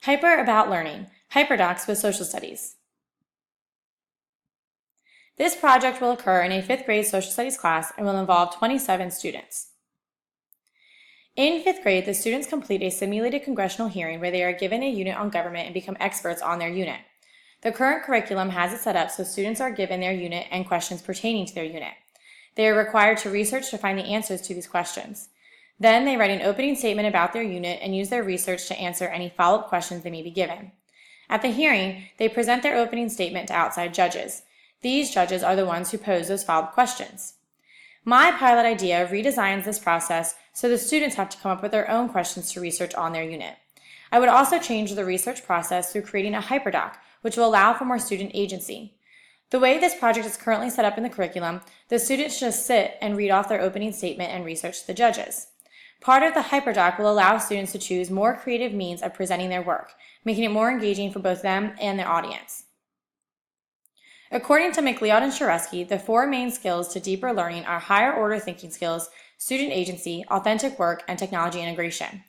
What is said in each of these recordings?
Hyper about learning, hyperdocs with social studies. This project will occur in a 5th grade social studies class and will involve 27 students. In 5th grade, the students complete a simulated congressional hearing where they are given a unit on government and become experts on their unit. The current curriculum has it set up so students are given their unit and questions pertaining to their unit. They are required to research to find the answers to these questions. Then they write an opening statement about their unit and use their research to answer any follow-up questions they may be given. At the hearing, they present their opening statement to outside judges. These judges are the ones who pose those follow-up questions. My pilot idea redesigns this process so the students have to come up with their own questions to research on their unit. I would also change the research process through creating a hyperdoc, which will allow for more student agency. The way this project is currently set up in the curriculum, the students just sit and read off their opening statement and research to the judges. Part of the hyperdoc will allow students to choose more creative means of presenting their work, making it more engaging for both them and their audience. According to McLeod and Sharesky, the 4 main skills to deeper learning are higher order thinking skills, student agency, authentic work, and technology integration.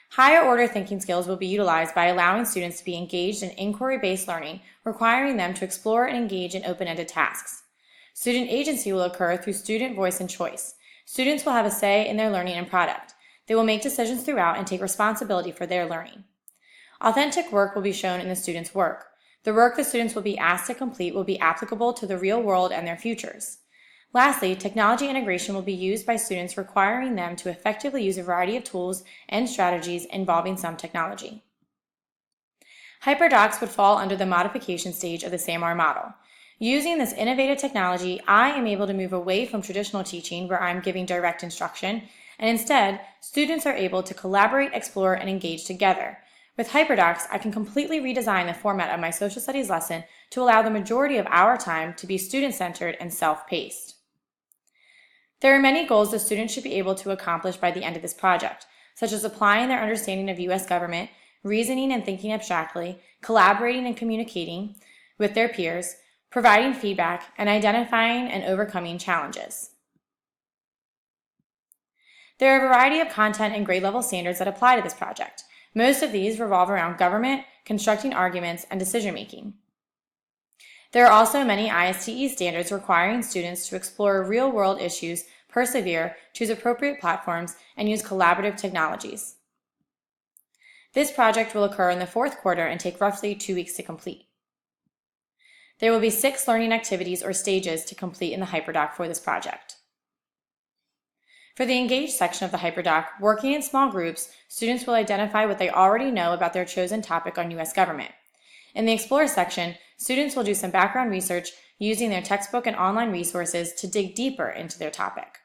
Higher order thinking skills will be utilized by allowing students to be engaged in inquiry-based learning, requiring them to explore and engage in open-ended tasks. Student agency will occur through student voice and choice. Students will have a say in their learning and product. They will make decisions throughout and take responsibility for their learning. Authentic work will be shown in the students' work. The work the students will be asked to complete will be applicable to the real world and their futures. Lastly, technology integration will be used by students, requiring them to effectively use a variety of tools and strategies involving some technology. Hyperdocs would fall under the modification stage of the SAMR model. Using this innovative technology, I am able to move away from traditional teaching where I'm giving direct instruction, and instead, students are able to collaborate, explore, and engage together. With hyperdocs, I can completely redesign the format of my social studies lesson to allow the majority of our time to be student-centered and self-paced. There are many goals the students should be able to accomplish by the end of this project, such as applying their understanding of U.S. government, reasoning and thinking abstractly, collaborating and communicating with their peers, providing feedback, and identifying and overcoming challenges. There are a variety of content and grade level standards that apply to this project. Most of these revolve around government, constructing arguments, and decision making. There are also many ISTE standards requiring students to explore real-world issues, persevere, choose appropriate platforms, and use collaborative technologies. This project will occur in the 4th quarter and take roughly 2 weeks to complete. There will be 6 learning activities or stages to complete in the hyperdoc for this project. For the Engage section of the hyperdoc, working in small groups, students will identify what they already know about their chosen topic on U.S. government. In the Explore section, students will do some background research using their textbook and online resources to dig deeper into their topic.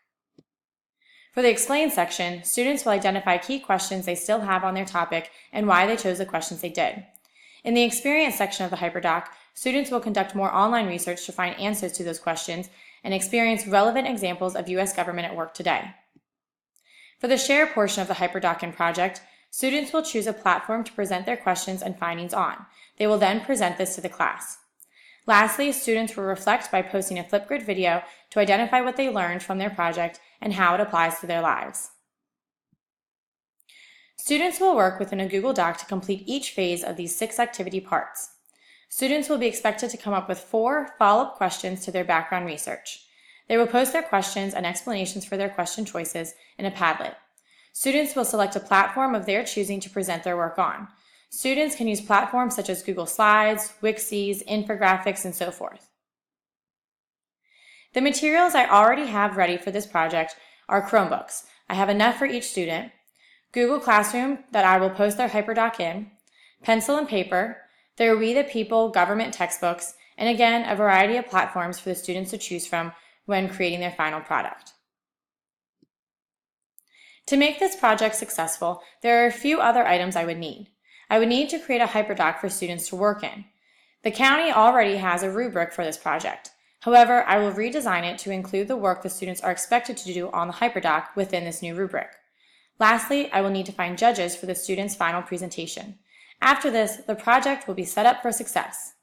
For the Explain section, students will identify key questions they still have on their topic and why they chose the questions they did. In the Experience section of the hyperdoc, students will conduct more online research to find answers to those questions and experience relevant examples of U.S. government at work today. For the Share portion of the hyperdoc project, students will choose a platform to present their questions and findings on. They will then present this to the class. Lastly, students will reflect by posting a Flipgrid video to identify what they learned from their project and how it applies to their lives. Students will work within a Google Doc to complete each phase of these 6 activity parts. Students will be expected to come up with 4 follow-up questions to their background research. They will post their questions and explanations for their question choices in a Padlet. Students will select a platform of their choosing to present their work on. Students can use platforms such as Google Slides, Wixis, infographics, and so forth. The materials I already have ready for this project are Chromebooks. I have enough for each student, Google Classroom that I will post their hyperdoc in, pencil and paper, their We the People government textbooks, and again, a variety of platforms for the students to choose from when creating their final product. To make this project successful, there are a few other items I would need. I would need to create a hyperdoc for students to work in. The county already has a rubric for this project. However, I will redesign it to include the work the students are expected to do on the hyperdoc within this new rubric. Lastly, I will need to find judges for the students' final presentation. After this, the project will be set up for success.